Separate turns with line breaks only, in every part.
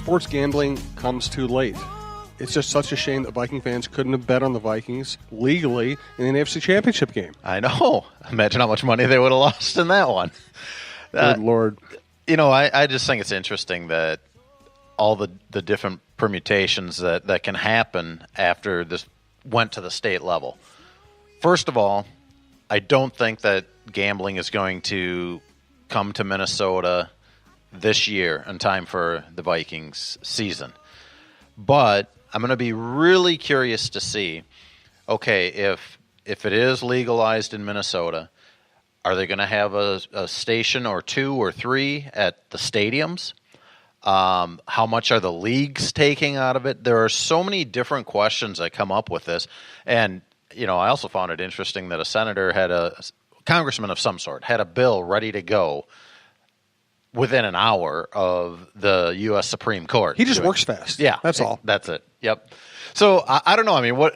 sports gambling comes too late. It's just such a shame that Viking fans couldn't have bet on the Vikings legally in an AFC Championship game.
I know. Imagine how much money they would have lost in that one.
Good Lord.
I just think it's interesting that all the different permutations that can happen after this went to the state level. First of all, I don't think that gambling is going to come to Minnesota this year in time for the Vikings season. But I'm going to be really curious to see, okay, if it is legalized in Minnesota, are they going to have a station or two or three at the stadiums? How much are the leagues taking out of it? There are so many different questions that come up with this. And, I also found it interesting that a congressman of some sort had a bill ready to go within an hour of the U.S. Supreme Court.
He just works fast.
Yeah.
That's all.
That's it. Yep. So, I don't know. I mean, what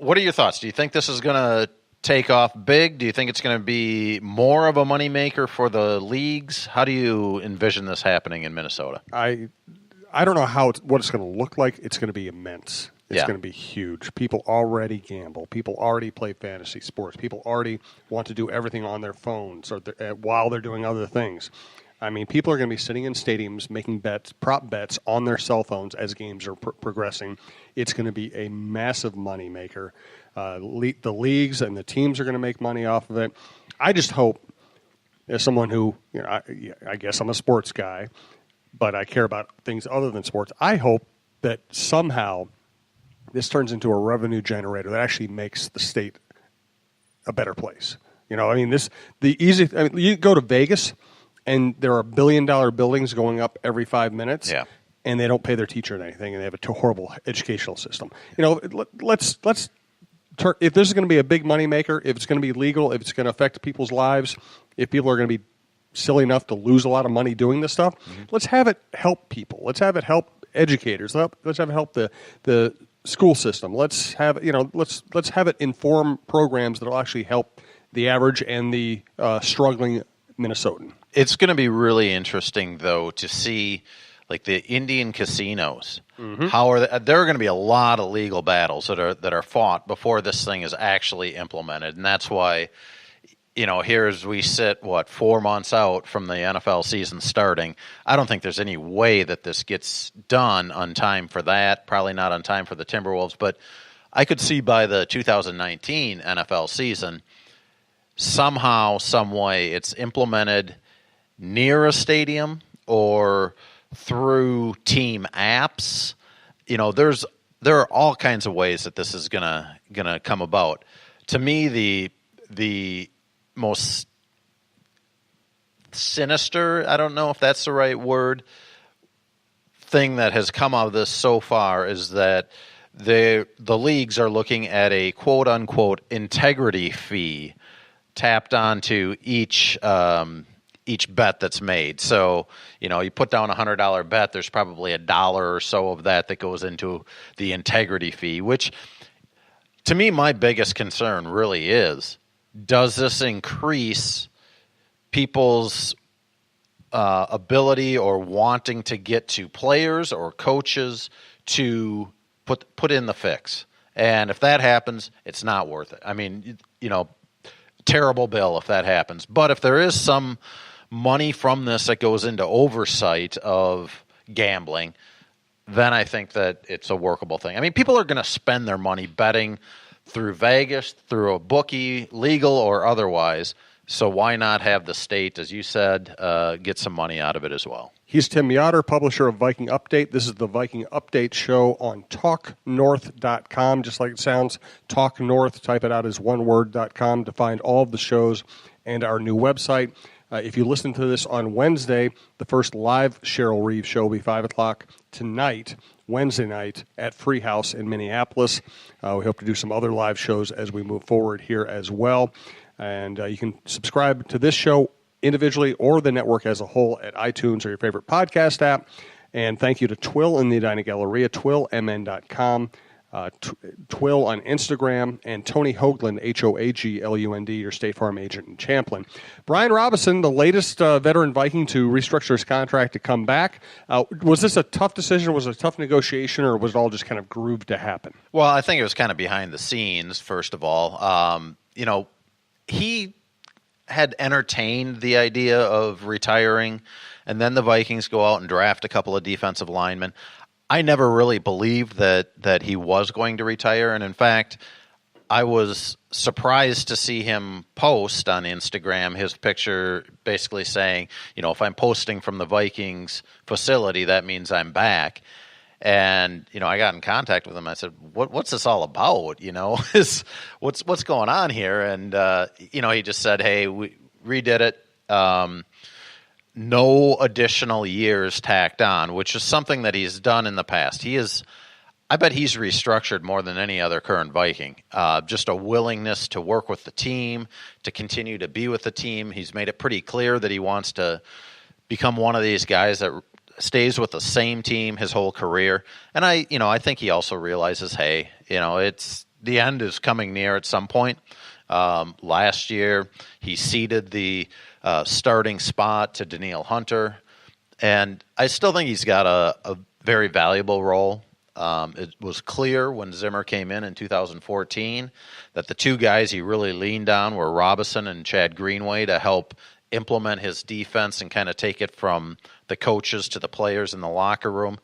are your thoughts? Do you think this is going to take off big? Do you think it's going to be more of a moneymaker for the leagues? How do you envision this happening in Minnesota?
I don't know what it's going to look like. It's going to be immense. It's going to be huge. People already gamble. People already play fantasy sports. People already want to do everything on their phones or while they're doing other things. I mean, people are going to be sitting in stadiums making prop bets on their cell phones as games are progressing. It's going to be a massive moneymaker. The leagues and the teams are going to make money off of it. I just hope, as someone who, I guess I'm a sports guy, but I care about things other than sports, I hope that somehow this turns into a revenue generator that actually makes the state a better place. You go to Vegas, and there are $1 billion buildings going up every 5 minutes, and they don't pay their teacher anything, and they have a horrible educational system. Let's if this is going to be a big moneymaker, if it's going to be legal, if it's going to affect people's lives, if people are going to be silly enough to lose a lot of money doing this stuff, let's have it help people. Let's have it help educators. Let's have it help the school system. Let's have it inform programs that will actually help the average and the struggling Minnesotan.
It's going to be really interesting, though, to see like the Indian casinos. How are there are going to be a lot of legal battles that are fought before this thing is actually implemented, and that's why here as we sit 4 months out from the NFL season starting, I don't think there's any way that this gets done on time for that. Probably not on time for the Timberwolves, but I could see by the 2019 NFL season somehow, some way, it's implemented near a stadium or through team apps. There are all kinds of ways that this is gonna come about. To me, the most sinister, I don't know if that's the right word, thing that has come out of this so far is that the leagues are looking at a quote unquote integrity fee tapped onto each bet that's made. So, you put down a $100 bet, there's probably $1 or so of that goes into the integrity fee, which to me, my biggest concern really is, does this increase people's ability or wanting to get to players or coaches to put in the fix? And if that happens, it's not worth it. I mean, terrible bill if that happens. But if there is some money from this that goes into oversight of gambling, then I think that it's a workable thing. I mean, people are going to spend their money betting through Vegas, through a bookie, legal or otherwise. So why not have the state, as you said, get some money out of it as well?
He's Tim Yotter, publisher of Viking Update. This is the Viking Update show on talknorth.com, just like it sounds. Talk North, type it out as one word.com to find all of the shows and our new website. If you listen to this on Wednesday, the first live Cheryl Reeve show will be 5 o'clock tonight, Wednesday night, at Free House in Minneapolis. We hope to do some other live shows as we move forward here as well. And you can subscribe to this show individually or the network as a whole at iTunes or your favorite podcast app. And thank you to Twill in the Edina Galleria, twillmn.com. Twill on Instagram, and Tony Hoaglund, Hoaglund, your State Farm agent in Champlin. Brian Robinson, the latest veteran Viking to restructure his contract to come back. Was this a tough decision? Was it a tough negotiation, or was it all just kind of grooved to happen?
Well, I think it was kind of behind the scenes, first of all. He had entertained the idea of retiring, and then the Vikings go out and draft a couple of defensive linemen. I never really believed that he was going to retire, and in fact, I was surprised to see him post on Instagram his picture basically saying, if I'm posting from the Vikings facility, that means I'm back. And, I got in contact with him. I said, what's this all about? What's going on here? And, he just said, hey, we redid it. No additional years tacked on, which is something that he's done in the past. I bet he's restructured more than any other current Viking. Just a willingness to work with the team, to continue to be with the team. He's made it pretty clear that he wants to become one of these guys that stays with the same team his whole career. And I think he also realizes, hey, it's the end is coming near at some point. Last year, he ceded the starting spot to Danielle Hunter, and I still think he's got a very valuable role. It was clear when Zimmer came in 2014 that the two guys he really leaned on were Robinson and Chad Greenway to help implement his defense and kind of take it from the coaches to the players in the locker room.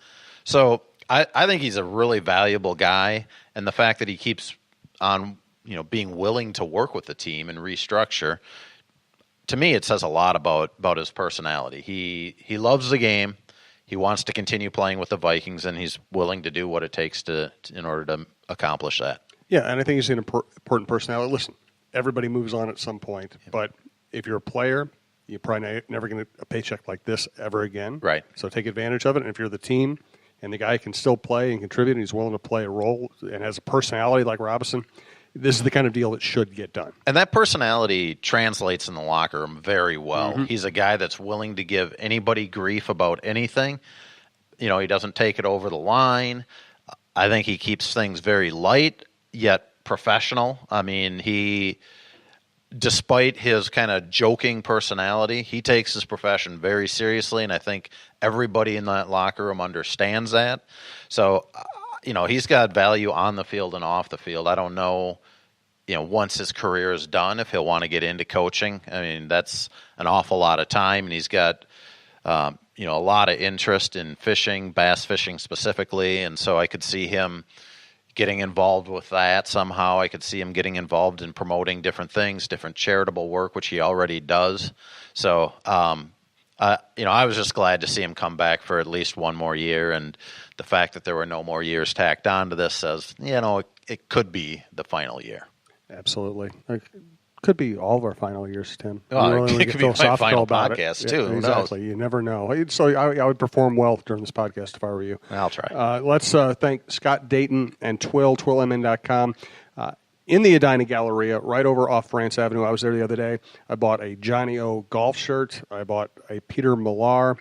So I think he's a really valuable guy, and the fact that he keeps on being willing to work with the team and restructure, to me it says a lot about his personality. He loves the game. He wants to continue playing with the Vikings, and he's willing to do what it takes in order to accomplish that.
Yeah, and I think he's an important personality. Listen, everybody moves on at some point, but if you're a player, you're probably never going to get a paycheck like this ever again.
Right.
So take advantage of it, and if you're the team and the guy can still play and contribute and he's willing to play a role and has a personality like Robinson, this is the kind of deal that should get done.
And that personality translates in the locker room very well.
Mm-hmm.
He's a guy that's willing to give anybody grief about anything. He doesn't take it over the line. I think he keeps things very light, yet professional. I mean, despite his kind of joking personality, he takes his profession very seriously, and I think everybody in that locker room understands that. So, he's got value on the field and off the field. I don't know, once his career is done, if he'll want to get into coaching. I mean, that's an awful lot of time, and he's got, a lot of interest in fishing, bass fishing specifically, and so I could see him getting involved with that somehow. I could see him getting involved in promoting different things, different charitable work, which he already does. So, I was just glad to see him come back for at least one more year, and the fact that there were no more years tacked on to this says, it could be the final year.
Absolutely. It could be all of our final years, Tim.
It could be my final podcast, too.
Yeah, exactly. You never know. So I would perform well during this podcast if I were you.
I'll try.
Let's thank Scott Dayton and Twill, twillmn.com. In the Edina Galleria, right over off France Avenue. I was there the other day. I bought a Johnny O golf shirt. I bought a Peter Millar,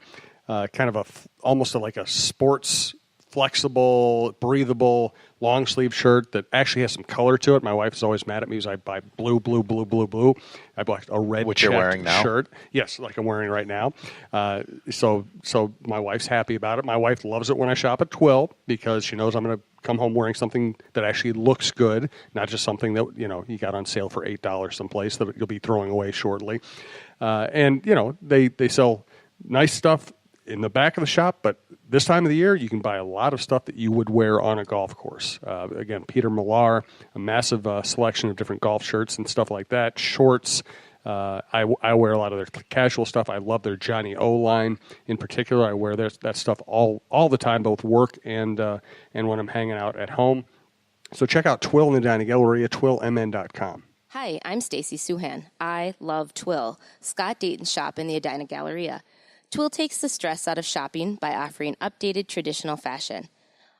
kind of almost like a sports, flexible, breathable, long sleeve shirt that actually has some color to it. My wife is always mad at me because I buy blue. I bought a red
which you're wearing now?
Shirt. Yes, like I'm wearing right now. So my wife's happy about it. My wife loves it when I shop at Twill because she knows I'm going to come home wearing something that actually looks good, not just something that you got on sale for $8 someplace that you'll be throwing away shortly. And they sell nice stuff in the back of the shop, but this time of the year, you can buy a lot of stuff that you would wear on a golf course. Again, Peter Millar, a massive selection of different golf shirts and stuff like that, shorts. I wear a lot of their casual stuff. I love their Johnny O line in particular. I wear that stuff all the time, both work and when I'm hanging out at home. So check out Twill in the Edina Galleria, twillmn.com.
Hi, I'm Stacy Souhan. I love Twill, Scott Dayton's shop in the Edina Galleria. Twill takes the stress out of shopping by offering updated traditional fashion.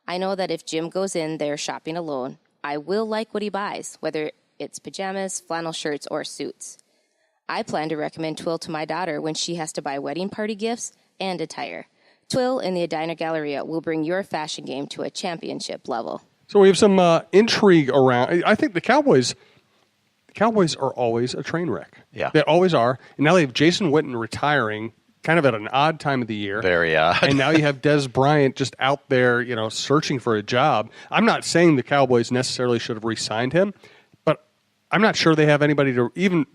I know that if Jim goes in there shopping alone, I will like what he buys, whether it's pajamas, flannel shirts, or suits. I plan to recommend Twill to my daughter when she has to buy wedding party gifts and attire. Twill in the Edina Galleria will bring your fashion game to a championship level.
So we have some intrigue around. I think the Cowboys are always a train wreck.
Yeah.
They always are. And now they have Jason Witten retiring kind of at an odd time of the year.
Very odd.
And now you have Des Bryant just out there, searching for a job. I'm not saying the Cowboys necessarily should have re-signed him, but I'm not sure they have anybody to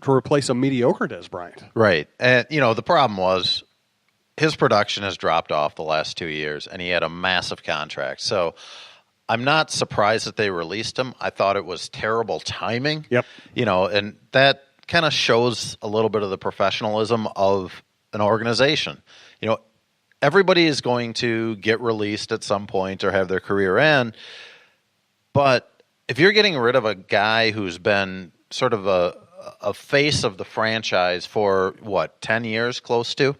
replace a mediocre Des Bryant.
Right. And, the problem was his production has dropped off the last 2 years, and he had a massive contract. So I'm not surprised that they released him. I thought it was terrible timing.
Yep.
And that kind of shows a little bit of the professionalism of an organization. Everybody is going to get released at some point or have their career end. But if you're getting rid of a guy who's been sort of a face of the franchise for, 10 years, close to,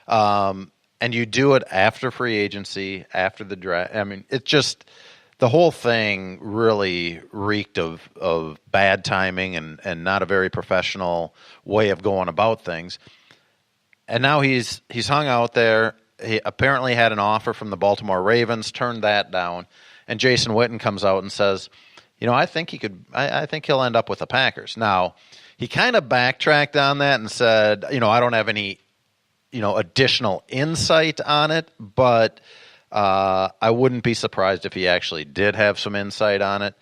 and you do it after free agency, after the draft, it just... The whole thing really reeked of bad timing and not a very professional way of going about things. And now he's hung out there. He apparently had an offer from the Baltimore Ravens, turned that down, and Jason Witten comes out and says, I think he'll end up with the Packers. Now, he kind of backtracked on that and said, I don't have any, additional insight on it, but I wouldn't be surprised if he actually did have some insight on it.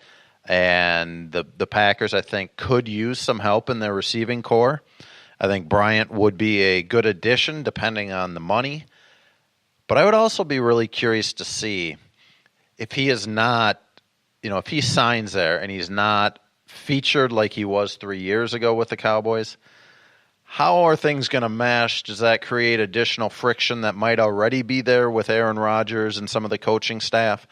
And the Packers, I think, could use some help in their receiving core. I think Bryant would be a good addition depending on the money. But I would also be really curious to see if he is not, if he signs there and he's not featured like he was 3 years ago with the Cowboys, how are things going to mesh? Does that create additional friction that might already be there with Aaron Rodgers and some of the coaching staff?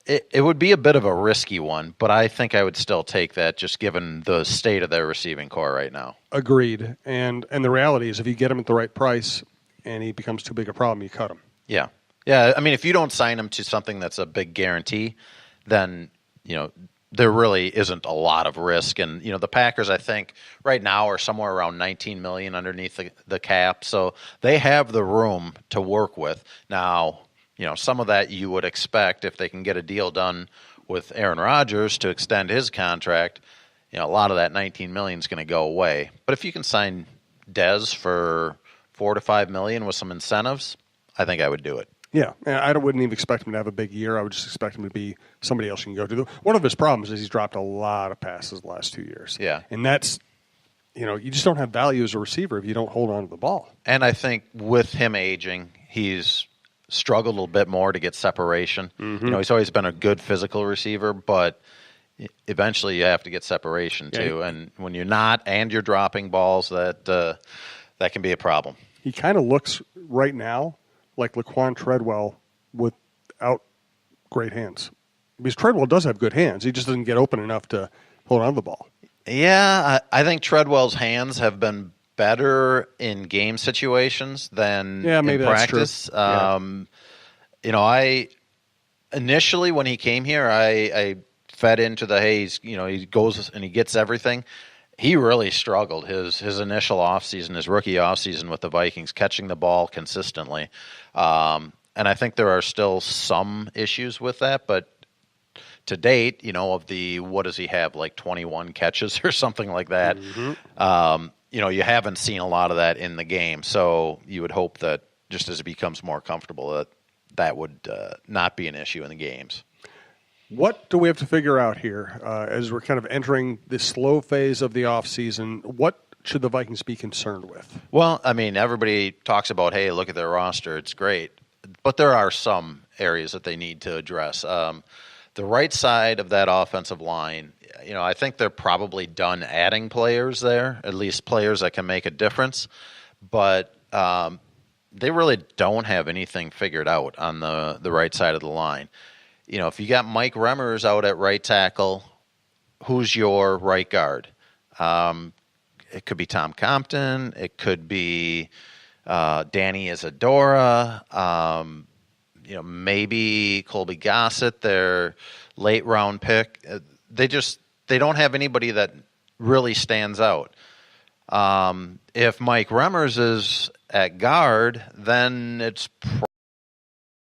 It would be a bit of a risky one, but I think I would still take that just given the state of their receiving core right now.
Agreed. And the reality is if you get him at the right price and he becomes too big a problem, you cut him.
Yeah. Yeah, if you don't sign him to something that's a big guarantee, then, there really isn't a lot of risk. And, the Packers, I think, right now are somewhere around $19 million underneath the cap. So they have the room to work with. Now, some of that you would expect if they can get a deal done with Aaron Rodgers to extend his contract. A lot of that $19 million is going to go away. But if you can sign Dez for $4 to $5 million with some incentives, I think I would do it.
Yeah, I wouldn't even expect him to have a big year. I would just expect him to be somebody else you can go to. One of his problems is he's dropped a lot of passes the last 2 years.
Yeah.
And that's, you just don't have value as a receiver if you don't hold on to the ball.
And I think with him aging, he's struggled a little bit more to get separation. Mm-hmm. He's always been a good physical receiver, but eventually you have to get separation too. And when you're not and you're dropping balls, that can be a problem.
He kind of looks right now like Laquan Treadwell without great hands. Because Treadwell does have good hands. He just doesn't get open enough to hold on to the ball.
Yeah, I think Treadwell's hands have been better in game situations than in practice.
That's true.
I initially when he came here, I fed into the he goes and he gets everything. He really struggled his initial offseason, his rookie offseason with the Vikings, catching the ball consistently. And I think there are still some issues with that, but to date, what does he have, like 21 catches or something like that? Mm-hmm. You haven't seen a lot of that in the game. So you would hope that just as it becomes more comfortable, that would not be an issue in the games.
What do we have to figure out here as we're kind of entering this slow phase of the offseason? What should the Vikings be concerned with?
Well, everybody talks about, hey, look at their roster. It's great. But there are some areas that they need to address. The right side of that offensive line, I think they're probably done adding players there, at least players that can make a difference. But they really don't have anything figured out on the right side of the line. If you got Mike Remmers out at right tackle, who's your right guard? It could be Tom Compton. It could be Danny Isadora. Maybe Colby Gossett, their late round pick. They don't have anybody that really stands out. If Mike Remmers is at guard, then it's